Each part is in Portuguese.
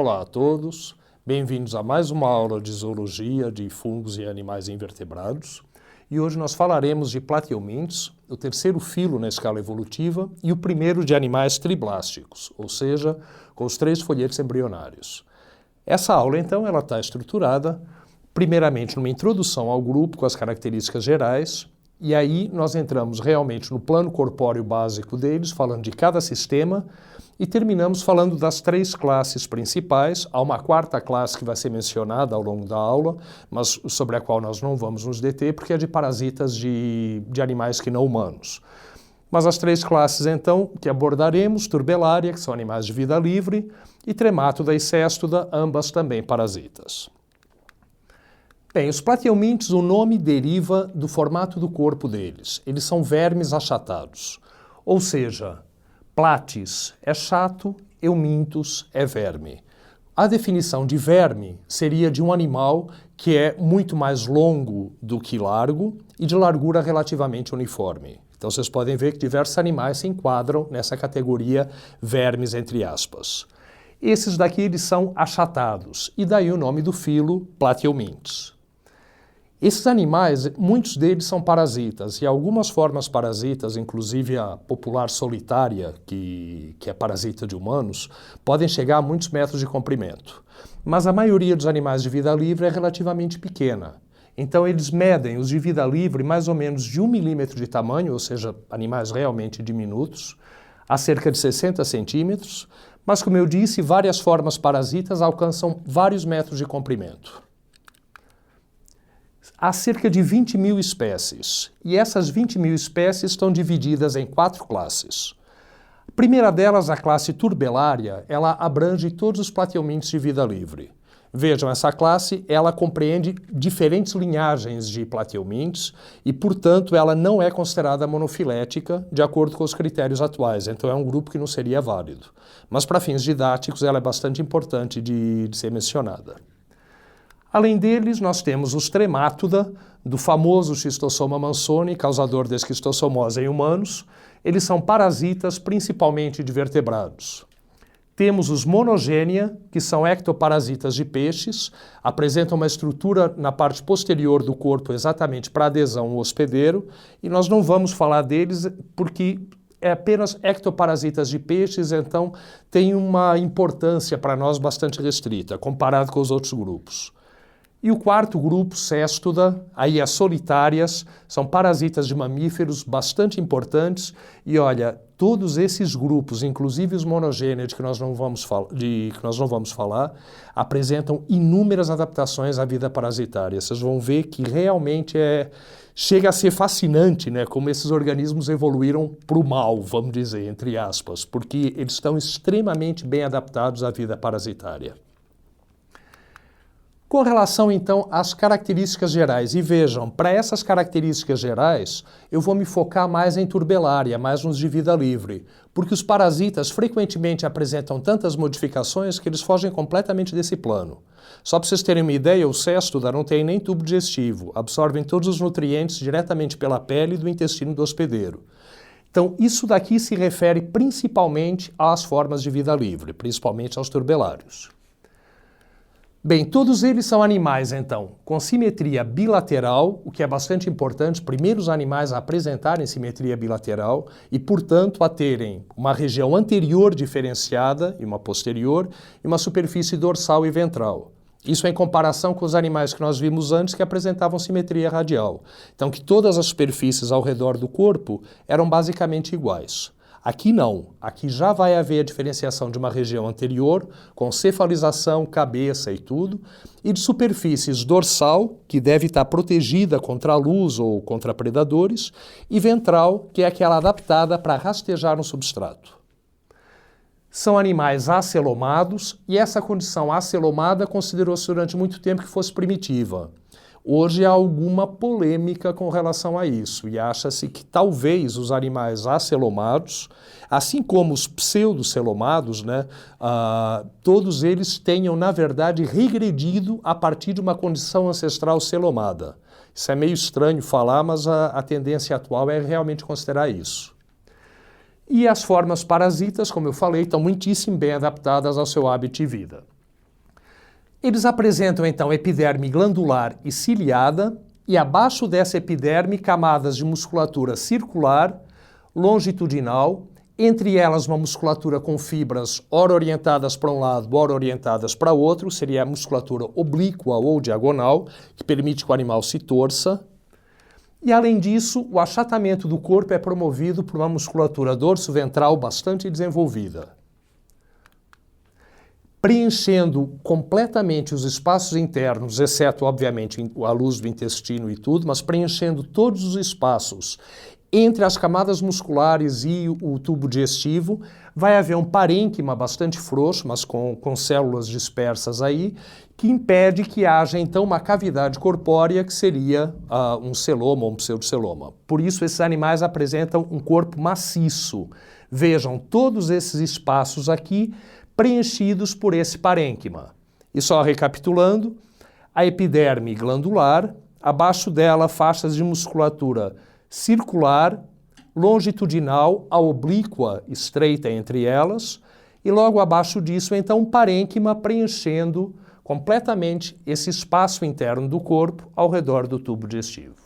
Olá a todos, bem-vindos a mais uma aula de zoologia de fungos e animais invertebrados. E hoje nós falaremos de plateumintes, o terceiro filo na escala evolutiva e o primeiro de animais triblásticos, ou seja, com os 3 folhetos embrionários. Essa aula, então, ela está estruturada primeiramente numa introdução ao grupo com as características gerais, e aí nós entramos realmente no plano corpóreo básico deles, falando de cada sistema, e terminamos falando das 3 classes principais. Há uma 4ª classe que vai ser mencionada ao longo da aula, mas sobre a qual nós não vamos nos deter, porque é de parasitas de animais que não humanos. Mas as 3 classes, então, que abordaremos, Turbellaria, que são animais de vida livre, e Tremátoda e Cestoda, ambas também parasitas. Bem, os plateumintes, o nome deriva do formato do corpo deles. Eles são vermes achatados, ou seja, platis é chato, eumintus é verme. A definição de verme seria de um animal que é muito mais longo do que largo e de largura relativamente uniforme. Então vocês podem ver que diversos animais se enquadram nessa categoria vermes, entre aspas. Esses daqui eles são achatados, e daí o nome do filo plateumintes. Esses animais, muitos deles são parasitas, e algumas formas parasitas, inclusive a popular solitária, que é parasita de humanos, podem chegar a muitos metros de comprimento. Mas a maioria dos animais de vida livre é relativamente pequena. Então eles medem os de vida livre mais ou menos de 1 milímetro de tamanho, ou seja, animais realmente diminutos, a cerca de 60 centímetros, mas como eu disse, várias formas parasitas alcançam vários metros de comprimento. Há cerca de 20 mil espécies, e essas 20 mil espécies estão divididas em 4 classes. A primeira delas, a classe Turbellaria, ela abrange todos os plateumintes de vida livre. Vejam, essa classe, ela compreende diferentes linhagens de plateumintes e, portanto, ela não é considerada monofilética de acordo com os critérios atuais, então é um grupo que não seria válido. Mas, para fins didáticos, ela é bastante importante de ser mencionada. Além deles, nós temos os Tremátoda, do famoso Schistosoma mansoni, causador de esquistossomose em humanos. Eles são parasitas principalmente de vertebrados. Temos os Monogenia, que são ectoparasitas de peixes, apresentam uma estrutura na parte posterior do corpo exatamente para adesão ao hospedeiro, e nós não vamos falar deles porque é apenas ectoparasitas de peixes, então tem uma importância para nós bastante restrita, comparado com os outros grupos. E o 4º grupo, Cestoda, aí as solitárias, são parasitas de mamíferos bastante importantes. E olha, todos esses grupos, inclusive os monogênia que nós não vamos falar, apresentam inúmeras adaptações à vida parasitária. Vocês vão ver que realmente chega a ser fascinante, né, como esses organismos evoluíram para o mal, vamos dizer, entre aspas, porque eles estão extremamente bem adaptados à vida parasitária. Com relação, então, às características gerais, e vejam, para essas características gerais, eu vou me focar mais em Turbellaria, mais nos de vida livre, porque os parasitas frequentemente apresentam tantas modificações que eles fogem completamente desse plano. Só para vocês terem uma ideia, o Cestoda não tem nem tubo digestivo, absorvem todos os nutrientes diretamente pela pele do intestino do hospedeiro. Então, isso daqui se refere principalmente às formas de vida livre, principalmente aos turbellários. Bem, todos eles são animais, então, com simetria bilateral, o que é bastante importante, primeiros animais a apresentarem simetria bilateral e, portanto, a terem uma região anterior diferenciada e uma posterior e uma superfície dorsal e ventral. Isso em comparação com os animais que nós vimos antes que apresentavam simetria radial. Então, que todas as superfícies ao redor do corpo eram basicamente iguais. Aqui não, aqui já vai haver a diferenciação de uma região anterior, com cefalização, cabeça e tudo, e de superfícies dorsal, que deve estar protegida contra a luz ou contra predadores, e ventral, que é aquela adaptada para rastejar no substrato. São animais acelomados, e essa condição acelomada considerou-se durante muito tempo que fosse primitiva. Hoje há alguma polêmica com relação a isso e acha-se que talvez os animais acelomados, assim como os pseudocelomados, né, todos eles tenham, na verdade, regredido a partir de uma condição ancestral celomada. Isso é meio estranho falar, mas a tendência atual é realmente considerar isso. E as formas parasitas, como eu falei, estão muitíssimo bem adaptadas ao seu hábito de vida. Eles apresentam, então, epiderme glandular e ciliada, e abaixo dessa epiderme, camadas de musculatura circular, longitudinal, entre elas uma musculatura com fibras ora orientadas para um lado, ora orientadas para outro, seria a musculatura oblíqua ou diagonal, que permite que o animal se torça. E, além disso, o achatamento do corpo é promovido por uma musculatura dorso-ventral bastante desenvolvida, preenchendo completamente os espaços internos, exceto, obviamente, a luz do intestino e tudo, mas preenchendo todos os espaços entre as camadas musculares e o tubo digestivo. Vai haver um parênquima bastante frouxo, mas com células dispersas aí, que impede que haja, então, uma cavidade corpórea que seria um celoma ou um pseudoceloma. Por isso, esses animais apresentam um corpo maciço. Vejam, todos esses espaços aqui preenchidos por esse parênquima. E só recapitulando, a epiderme glandular, abaixo dela faixas de musculatura circular, longitudinal, a oblíqua estreita entre elas, e logo abaixo disso, então, um parênquima preenchendo completamente esse espaço interno do corpo ao redor do tubo digestivo.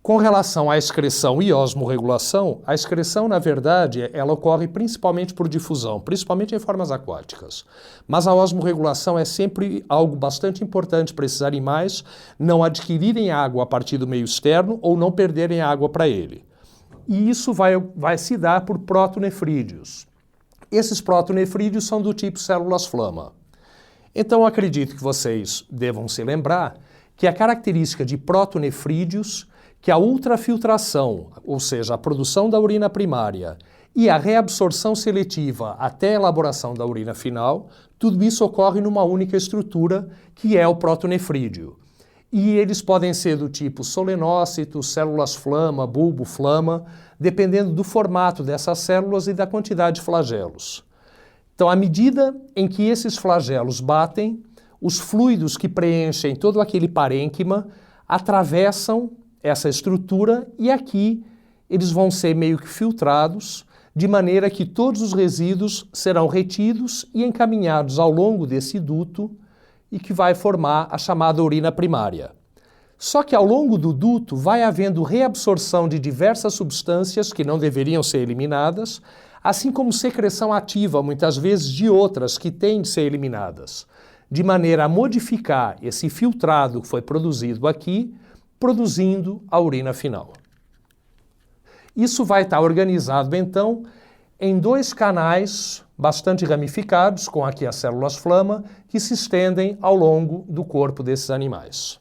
Com relação à excreção e osmorregulação, a excreção, na verdade, ela ocorre principalmente por difusão, principalmente em formas aquáticas. Mas a osmorregulação é sempre algo bastante importante para esses animais não adquirirem água a partir do meio externo ou não perderem água para ele. E isso vai se dar por protonefrídeos. Esses protonefrídeos são do tipo células-flama. Então, acredito que vocês devam se lembrar que a característica de protonefrídeos, que a ultrafiltração, ou seja, a produção da urina primária e a reabsorção seletiva até a elaboração da urina final, tudo isso ocorre numa única estrutura, que é o protonefrídeo. E eles podem ser do tipo solenócitos, células-flama, bulbo-flama, dependendo do formato dessas células e da quantidade de flagelos. Então, à medida em que esses flagelos batem, os fluidos que preenchem todo aquele parênquima atravessam essa estrutura e aqui eles vão ser meio que filtrados, de maneira que todos os resíduos serão retidos e encaminhados ao longo desse duto e que vai formar a chamada urina primária. Só que ao longo do duto vai havendo reabsorção de diversas substâncias que não deveriam ser eliminadas, assim como secreção ativa, muitas vezes, de outras que têm de ser eliminadas, de maneira a modificar esse filtrado que foi produzido aqui, produzindo a urina final. Isso vai estar organizado, então, em dois canais bastante ramificados, com aqui as células-flama, que se estendem ao longo do corpo desses animais.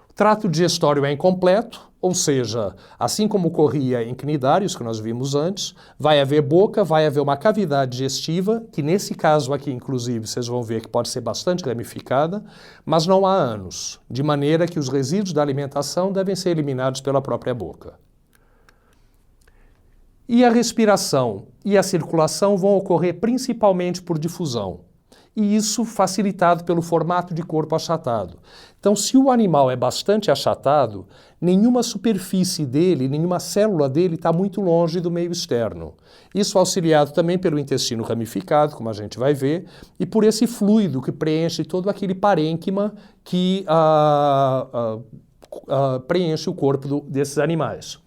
O trato digestório é incompleto, ou seja, assim como ocorria em cnidários, que nós vimos antes, vai haver boca, vai haver uma cavidade digestiva, que nesse caso aqui, inclusive, vocês vão ver que pode ser bastante ramificada, mas não há ânus, de maneira que os resíduos da alimentação devem ser eliminados pela própria boca. E a respiração e a circulação vão ocorrer principalmente por difusão, e isso facilitado pelo formato de corpo achatado. Então, se o animal é bastante achatado, nenhuma superfície dele, nenhuma célula dele está muito longe do meio externo. Isso auxiliado também pelo intestino ramificado, como a gente vai ver, e por esse fluido que preenche todo aquele parênquima que preenche o corpo desses animais.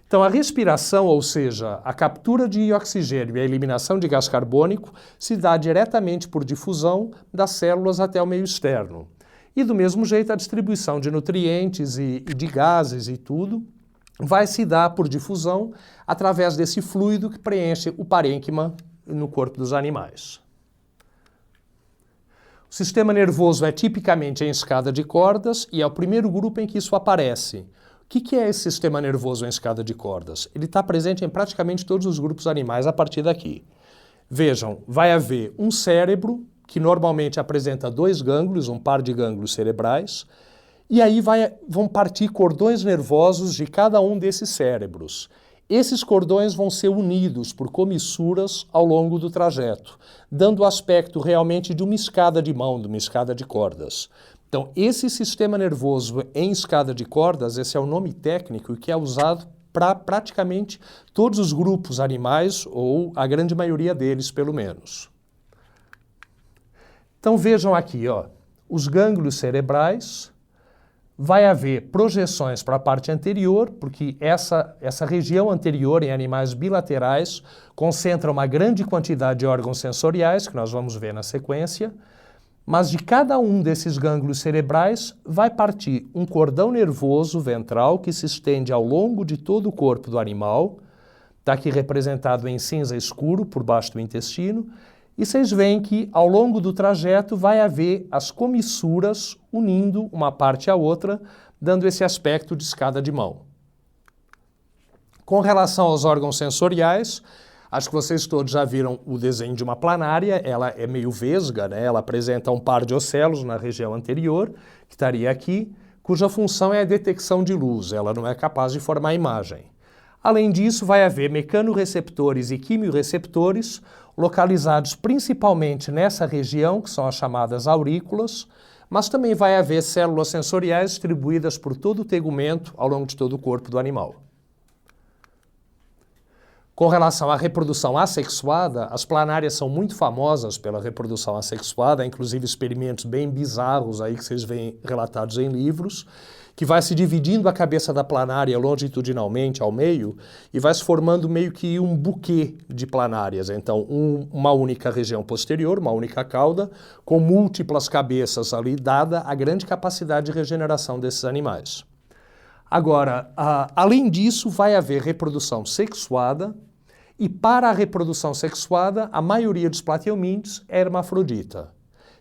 Então, a respiração, ou seja, a captura de oxigênio e a eliminação de gás carbônico, se dá diretamente por difusão das células até o meio externo. E, do mesmo jeito, a distribuição de nutrientes e de gases e tudo vai se dar por difusão através desse fluido que preenche o parênquima no corpo dos animais. O sistema nervoso é tipicamente em escada de cordas e é o primeiro grupo em que isso aparece. O que é esse sistema nervoso em escada de cordas? Ele está presente em praticamente todos os grupos animais a partir daqui. Vejam, vai haver um cérebro, que normalmente apresenta dois gânglios, um par de gânglios cerebrais, e aí vão partir cordões nervosos de cada um desses cérebros. Esses cordões vão ser unidos por comissuras ao longo do trajeto, dando o aspecto realmente de uma escada de mão, de uma escada de cordas. Então, esse sistema nervoso em escada de cordas, esse é o nome técnico que é usado para praticamente todos os grupos animais, ou a grande maioria deles, pelo menos. Então vejam aqui, ó, os gânglios cerebrais, vai haver projeções para a parte anterior, porque essa região anterior em animais bilaterais concentra uma grande quantidade de órgãos sensoriais, que nós vamos ver na sequência, mas de cada um desses gânglios cerebrais vai partir um cordão nervoso ventral que se estende ao longo de todo o corpo do animal, está aqui representado em cinza escuro por baixo do intestino, e vocês veem que ao longo do trajeto vai haver as comissuras unindo uma parte à outra, dando esse aspecto de escada de mão. Com relação aos órgãos sensoriais, acho que vocês todos já viram o desenho de uma planária, ela é meio vesga, né? Ela apresenta um par de ocelos na região anterior, que estaria aqui, cuja função é a detecção de luz, ela não é capaz de formar imagem. Além disso, vai haver mecanorreceptores e quimiorreceptores, localizados principalmente nessa região, que são as chamadas aurículas, mas também vai haver células sensoriais distribuídas por todo o tegumento ao longo de todo o corpo do animal. Com relação à reprodução assexuada, as planárias são muito famosas pela reprodução assexuada, inclusive experimentos bem bizarros aí que vocês veem relatados em livros, que vai se dividindo a cabeça da planária longitudinalmente ao meio e vai se formando meio que um buquê de planárias. Então, uma única região posterior, uma única cauda, com múltiplas cabeças ali, dada a grande capacidade de regeneração desses animais. Agora, além disso, vai haver reprodução sexuada, e para a reprodução sexuada, a maioria dos plateumintes é hermafrodita,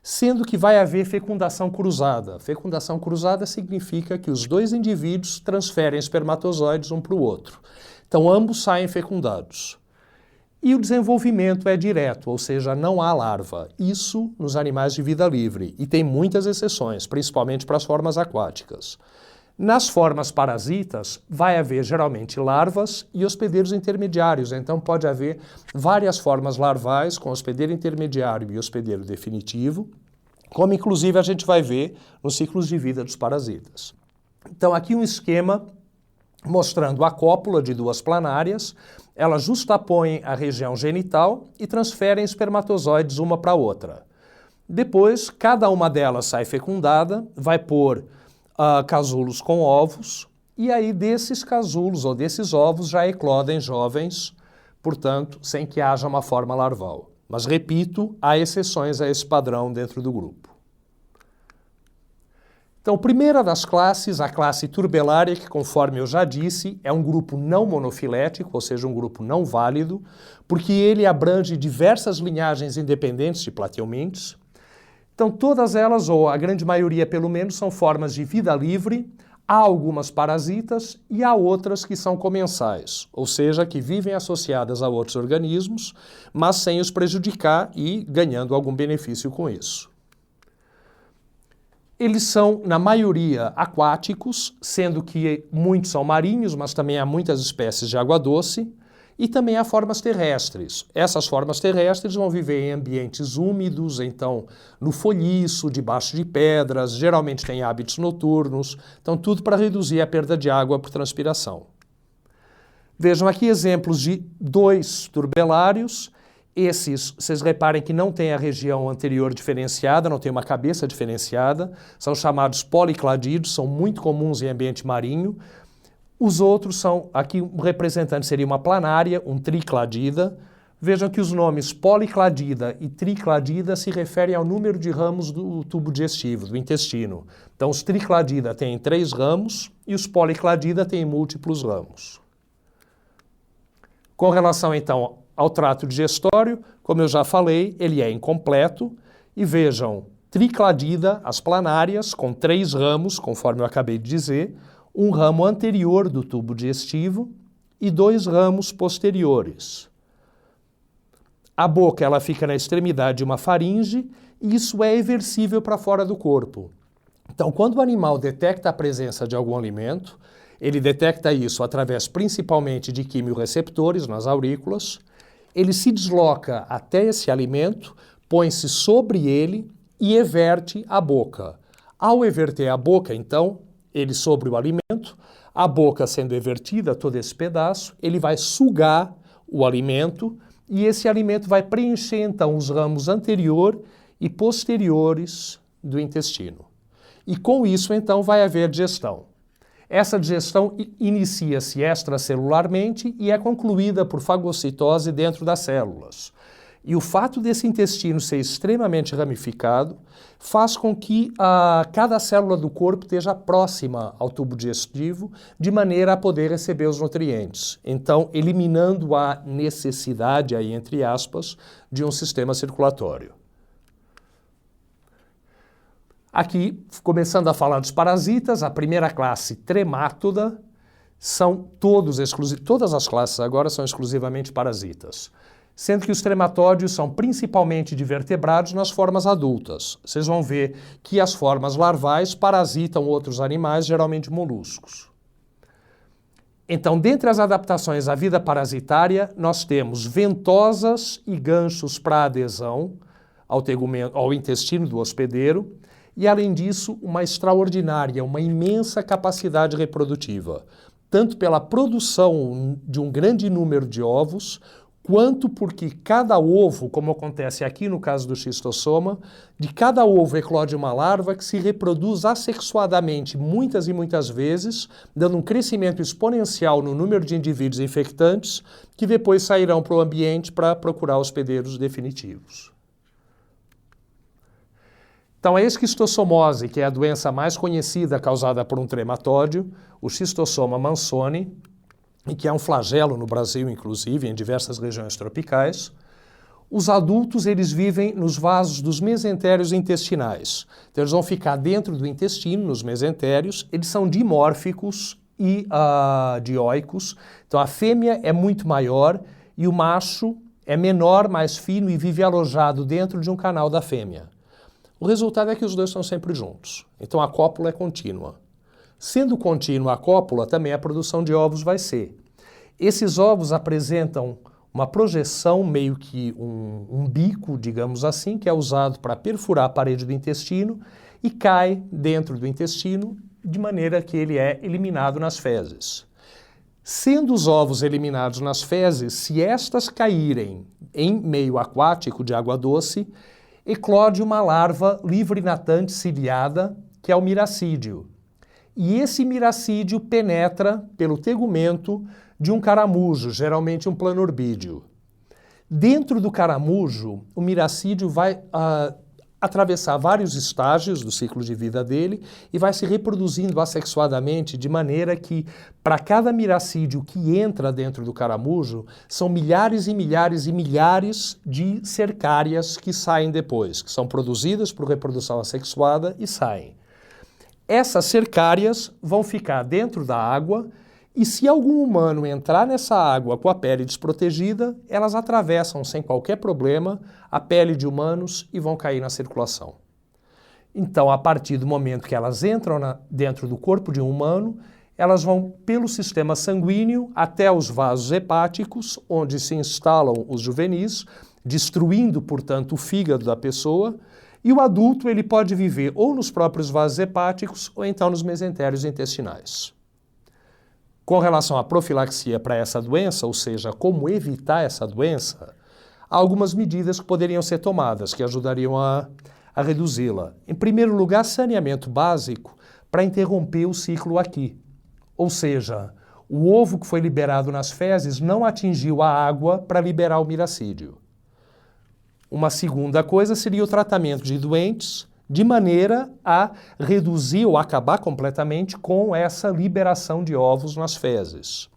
sendo que vai haver fecundação cruzada. Fecundação cruzada significa que os dois indivíduos transferem espermatozoides um para o outro. Então, ambos saem fecundados. E o desenvolvimento é direto, ou seja, não há larva. Isso nos animais de vida livre, e tem muitas exceções, principalmente para as formas aquáticas. Nas formas parasitas, vai haver geralmente larvas e hospedeiros intermediários, então pode haver várias formas larvais com hospedeiro intermediário e hospedeiro definitivo, como inclusive a gente vai ver nos ciclos de vida dos parasitas. Então aqui um esquema mostrando a cópula de duas planárias, elas justapõem a região genital e transferem espermatozoides uma para a outra. Depois, cada uma delas sai fecundada, vai pôr casulos com ovos, e aí desses casulos ou desses ovos já eclodem jovens, portanto, sem que haja uma forma larval. Mas, repito, há exceções a esse padrão dentro do grupo. Então, a primeira das classes, a classe turbelária, que, conforme eu já disse, é um grupo não monofilético, ou seja, um grupo não válido, porque ele abrange diversas linhagens independentes de plateumintes. Então, todas elas, ou a grande maioria pelo menos, são formas de vida livre. Há algumas parasitas e há outras que são comensais, ou seja, que vivem associadas a outros organismos, mas sem os prejudicar e ganhando algum benefício com isso. Eles são, na maioria, aquáticos, sendo que muitos são marinhos, mas também há muitas espécies de água doce. E também há formas terrestres. Essas formas terrestres vão viver em ambientes úmidos, então no folhiço, debaixo de pedras, geralmente têm hábitos noturnos, então tudo para reduzir a perda de água por transpiração. Vejam aqui exemplos de dois turbelários. Esses, vocês reparem que não tem a região anterior diferenciada, não tem uma cabeça diferenciada, são chamados policladidos, são muito comuns em ambiente marinho. Os outros são, aqui um representante seria uma planária, um tricladida. Vejam que os nomes policladida e tricladida se referem ao número de ramos do tubo digestivo, do intestino. Então, os tricladida têm 3 ramos e os policladida têm múltiplos ramos. Com relação, então, ao trato digestório, como eu já falei, ele é incompleto. E vejam, tricladida, as planárias, com 3 ramos, conforme eu acabei de dizer, um ramo anterior do tubo digestivo e 2 ramos posteriores. A boca ela fica na extremidade de uma faringe e isso é eversível para fora do corpo. Então, quando o animal detecta a presença de algum alimento, ele detecta isso através principalmente de quimiorreceptores nas aurículas, ele se desloca até esse alimento, põe-se sobre ele e everte a boca. Ao everter a boca, então, ele sobre o alimento, A boca sendo evertida, todo esse pedaço, ele vai sugar o alimento e esse alimento vai preencher, então, os ramos anterior e posteriores do intestino. E com isso, então, vai haver digestão. Essa digestão inicia-se extracelularmente e é concluída por fagocitose dentro das células. E o fato desse intestino ser extremamente ramificado faz com que cada célula do corpo esteja próxima ao tubo digestivo, de maneira a poder receber os nutrientes. Então, eliminando a necessidade, aí, entre aspas, de um sistema circulatório. Aqui, começando a falar dos parasitas, a primeira classe, Tremátoda, todas as classes agora são exclusivamente parasitas. Sendo que os trematódeos são principalmente de vertebrados nas formas adultas. Vocês vão ver que as formas larvais parasitam outros animais, geralmente moluscos. Então, dentre as adaptações à vida parasitária, nós temos ventosas e ganchos para adesão ao intestino do hospedeiro e, além disso, uma extraordinária, uma imensa capacidade reprodutiva, tanto pela produção de um grande número de ovos, quanto porque cada ovo, como acontece aqui no caso do xistossoma, de cada ovo eclode uma larva que se reproduz assexuadamente muitas e muitas vezes, dando um crescimento exponencial no número de indivíduos infectantes que depois sairão para o ambiente para procurar hospedeiros definitivos. Então a esquistossomose, que é a doença mais conhecida causada por um trematódio, o Xistossoma mannsoni, e que é um flagelo no Brasil, inclusive, em diversas regiões tropicais. Os adultos, eles vivem nos vasos dos mesentérios intestinais. Então, eles vão ficar dentro do intestino, nos mesentérios. Eles são dimórficos e dioicos. Então, a fêmea é muito maior e o macho é menor, mais fino e vive alojado dentro de um canal da fêmea. O resultado é que os dois estão sempre juntos. Então, a cópula é contínua. Sendo contínua a cópula, também a produção de ovos vai ser. Esses ovos apresentam uma projeção, meio que um bico, digamos assim, que é usado para perfurar a parede do intestino e cai dentro do intestino, de maneira que ele é eliminado nas fezes. Sendo os ovos eliminados nas fezes, se estas caírem em meio aquático de água doce, eclode uma larva livre-natante ciliada, que é o miracídio. E esse miracídio penetra pelo tegumento de um caramujo, geralmente um planorbídeo. Dentro do caramujo, o miracídio vai atravessar vários estágios do ciclo de vida dele e vai se reproduzindo assexuadamente, de maneira que, para cada miracídio que entra dentro do caramujo, são milhares e milhares e milhares de cercárias que saem depois, que são produzidas por reprodução assexuada e saem. Essas cercárias vão ficar dentro da água e se algum humano entrar nessa água com a pele desprotegida, elas atravessam sem qualquer problema a pele de humanos e vão cair na circulação. Então, a partir do momento que elas entram dentro do corpo de um humano, elas vão pelo sistema sanguíneo até os vasos hepáticos, onde se instalam os juvenis, destruindo, portanto, o fígado da pessoa. E o adulto, ele pode viver ou nos próprios vasos hepáticos ou então nos mesentérios intestinais. Com relação à profilaxia para essa doença, ou seja, como evitar essa doença, há algumas medidas que poderiam ser tomadas, que ajudariam a reduzi-la. Em primeiro lugar, saneamento básico para interromper o ciclo aqui. Ou seja, o ovo que foi liberado nas fezes não atingiu a água para liberar o miracídio. Uma segunda coisa seria o tratamento de doentes, de maneira a reduzir ou acabar completamente com essa liberação de ovos nas fezes.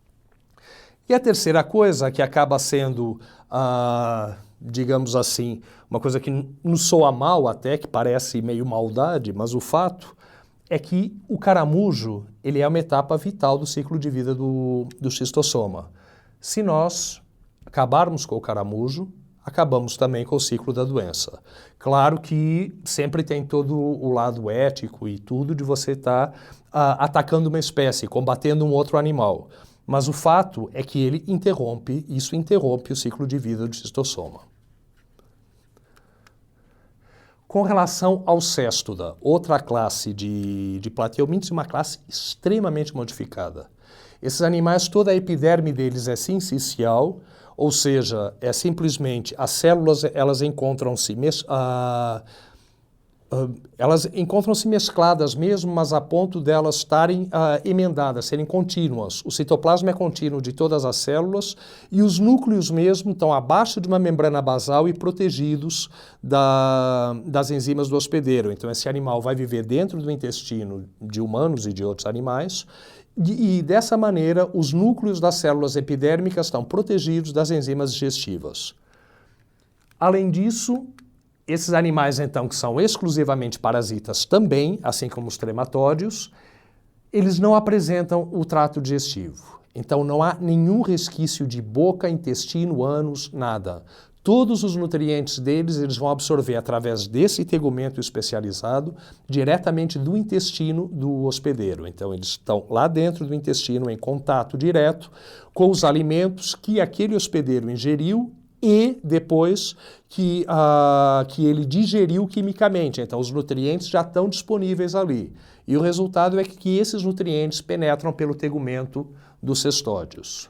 E a terceira coisa, que acaba sendo, digamos assim, uma coisa que nos soa mal até, que parece meio maldade, mas o fato é que o caramujo, ele é uma etapa vital do ciclo de vida do xistossoma. Se nós acabarmos com o caramujo, acabamos também com o ciclo da doença. Claro que sempre tem todo o lado ético e tudo de você estar atacando uma espécie, combatendo um outro animal. Mas o fato é que isso interrompe o ciclo de vida do xistossoma. Com relação ao céstoda, outra classe de plateumintes, uma classe extremamente modificada. Esses animais, toda a epiderme deles é sincicial, ou seja, é simplesmente as células elas encontram-se mescladas mesmo, mas a ponto delas estarem emendadas, serem contínuas. O citoplasma é contínuo de todas as células e os núcleos mesmo estão abaixo de uma membrana basal e protegidos das enzimas do hospedeiro. Então esse animal vai viver dentro do intestino de humanos e de outros animais e dessa maneira os núcleos das células epidérmicas estão protegidos das enzimas digestivas. Além disso, esses animais, então, que são exclusivamente parasitas também, assim como os trematódeos, eles não apresentam o trato digestivo. Então, não há nenhum resquício de boca, intestino, ânus, nada. Todos os nutrientes deles, eles vão absorver através desse tegumento especializado diretamente do intestino do hospedeiro. Então, eles estão lá dentro do intestino em contato direto com os alimentos que aquele hospedeiro ingeriu e depois que ele digeriu quimicamente. Então, os nutrientes já estão disponíveis ali. E o resultado é que esses nutrientes penetram pelo tegumento dos cestódios.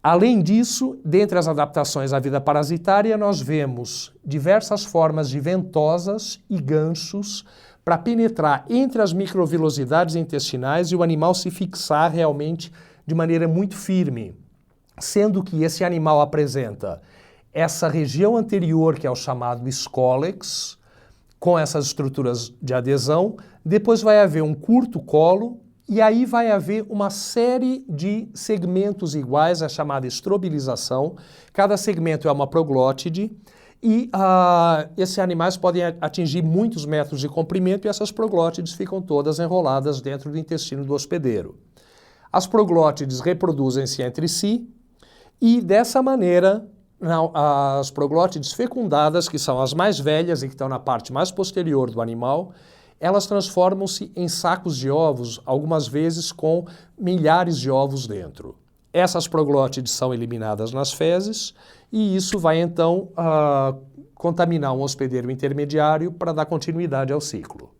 Além disso, dentre as adaptações à vida parasitária, nós vemos diversas formas de ventosas e ganchos para penetrar entre as microvilosidades intestinais e o animal se fixar realmente de maneira muito firme. Sendo que esse animal apresenta essa região anterior, que é o chamado escólex, com essas estruturas de adesão, depois vai haver um curto colo, e aí vai haver uma série de segmentos iguais, a chamada estrobilização. Cada segmento é uma proglótide, e esses animais podem atingir muitos metros de comprimento, e essas proglótides ficam todas enroladas dentro do intestino do hospedeiro. As proglótides reproduzem-se entre si, e dessa maneira, as proglótides fecundadas, que são as mais velhas e que estão na parte mais posterior do animal, elas transformam-se em sacos de ovos, algumas vezes com milhares de ovos dentro. Essas proglótides são eliminadas nas fezes e isso vai então contaminar um hospedeiro intermediário para dar continuidade ao ciclo.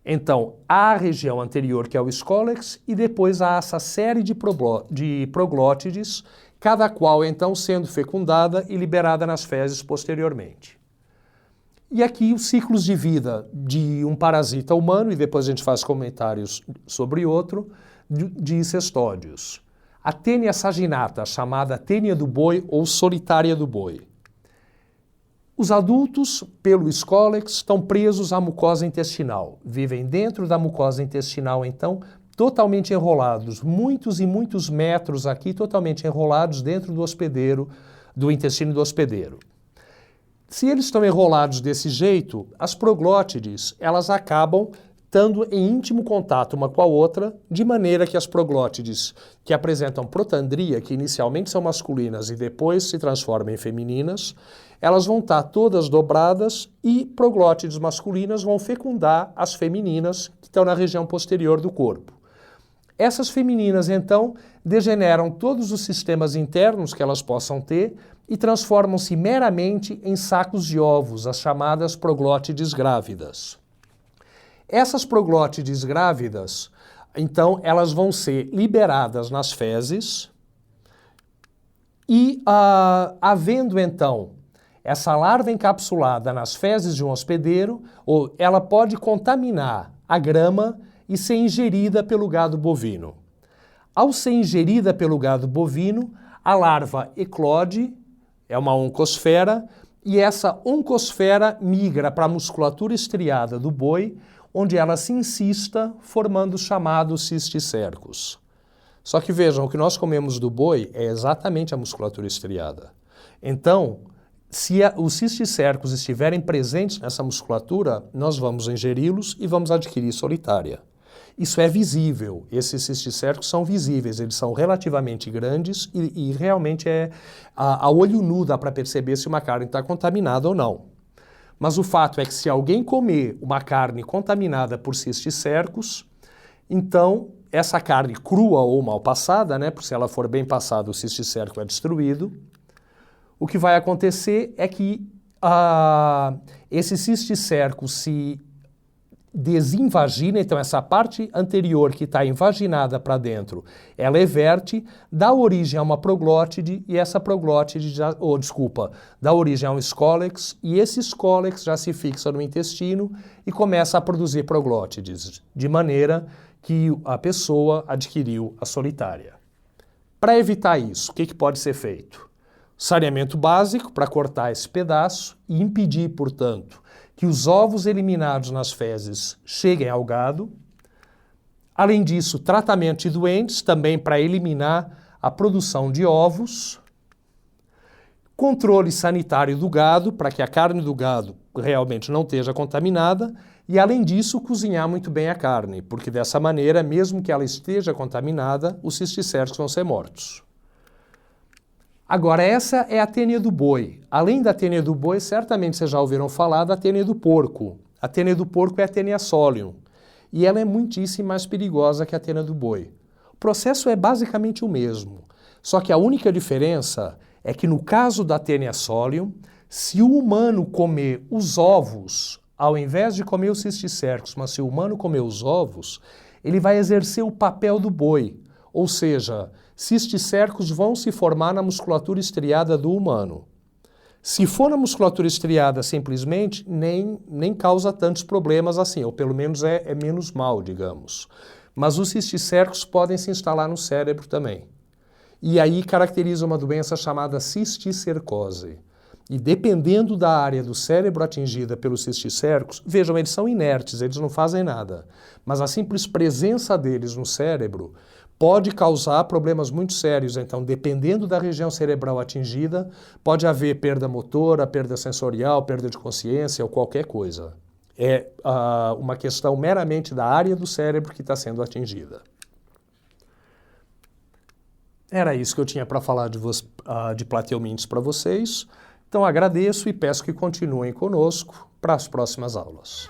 Então, há a região anterior, que é o escólex, e depois há essa série de proglótides, cada qual, então, sendo fecundada e liberada nas fezes posteriormente. E aqui os ciclos de vida de um parasita humano, e depois a gente faz comentários sobre outro, de cestódios. A tênia saginata, chamada tênia do boi ou solitária do boi. Os adultos, pelo escólex, estão presos à mucosa intestinal. Vivem dentro da mucosa intestinal, então, totalmente enrolados, muitos e muitos metros aqui, totalmente enrolados dentro do hospedeiro, do intestino do hospedeiro. Se eles estão enrolados desse jeito, as proglótides, elas acabam estando em íntimo contato uma com a outra, de maneira que as proglótides que apresentam protandria, que inicialmente são masculinas e depois se transformam em femininas, elas vão estar todas dobradas e proglótides masculinas vão fecundar as femininas que estão na região posterior do corpo. Essas femininas, então, degeneram todos os sistemas internos que elas possam ter e transformam-se meramente em sacos de ovos, as chamadas proglótides grávidas. Essas proglótides grávidas, então, elas vão ser liberadas nas fezes e, havendo, então, essa larva encapsulada nas fezes de um hospedeiro, ela pode contaminar a grama e ser ingerida pelo gado bovino. Ao ser ingerida pelo gado bovino, a larva eclode, é uma oncosfera, e essa oncosfera migra para a musculatura estriada do boi, onde ela se incista, formando os chamados cisticercos. Só que vejam, o que nós comemos do boi é exatamente a musculatura estriada. Então, se os cisticercos estiverem presentes nessa musculatura, nós vamos ingeri-los e vamos adquirir solitária. Isso é visível, esses cisticercos são visíveis, eles são relativamente grandes e realmente a olho nu dá para perceber se uma carne está contaminada ou não. Mas o fato é que se alguém comer uma carne contaminada por cisticercos, então essa carne crua ou mal passada, né, porque se ela for bem passada o cisticerco é destruído, o que vai acontecer é que esse cisticerco se desinvagina, então essa parte anterior que está invaginada para dentro, ela everte, dá origem a uma proglótide e essa proglótide dá origem a um escólex e esse escólex já se fixa no intestino e começa a produzir proglótides, de maneira que a pessoa adquiriu a solitária. Para evitar isso, o que pode ser feito? Saneamento básico para cortar esse pedaço e impedir, portanto, que os ovos eliminados nas fezes cheguem ao gado. Além disso, tratamento de doentes também para eliminar a produção de ovos. Controle sanitário do gado para que a carne do gado realmente não esteja contaminada. E além disso, cozinhar muito bem a carne, porque dessa maneira, mesmo que ela esteja contaminada, os cisticercos vão ser mortos. Agora, essa é a tênia do boi. Além da tênia do boi, certamente vocês já ouviram falar da tênia do porco. A tênia do porco é a tênia solium. E ela é muitíssimo mais perigosa que a tênia do boi. O processo é basicamente o mesmo. Só que a única diferença é que no caso da tênia solium, se o humano comer os ovos, ao invés de comer os cisticercos, mas se o humano comer os ovos, ele vai exercer o papel do boi. Ou seja, cisticercos vão se formar na musculatura estriada do humano. Se for na musculatura estriada simplesmente, nem causa tantos problemas assim, ou pelo menos é menos mal, digamos. Mas os cisticercos podem se instalar no cérebro também. E aí caracteriza uma doença chamada cisticercose. E dependendo da área do cérebro atingida pelos cisticercos, vejam, eles são inertes, eles não fazem nada. Mas a simples presença deles no cérebro pode causar problemas muito sérios. Então, dependendo da região cerebral atingida, pode haver perda motora, perda sensorial, perda de consciência ou qualquer coisa. É uma questão meramente da área do cérebro que está sendo atingida. Era isso que eu tinha para falar de plateumintes para vocês. Então, agradeço e peço que continuem conosco para as próximas aulas.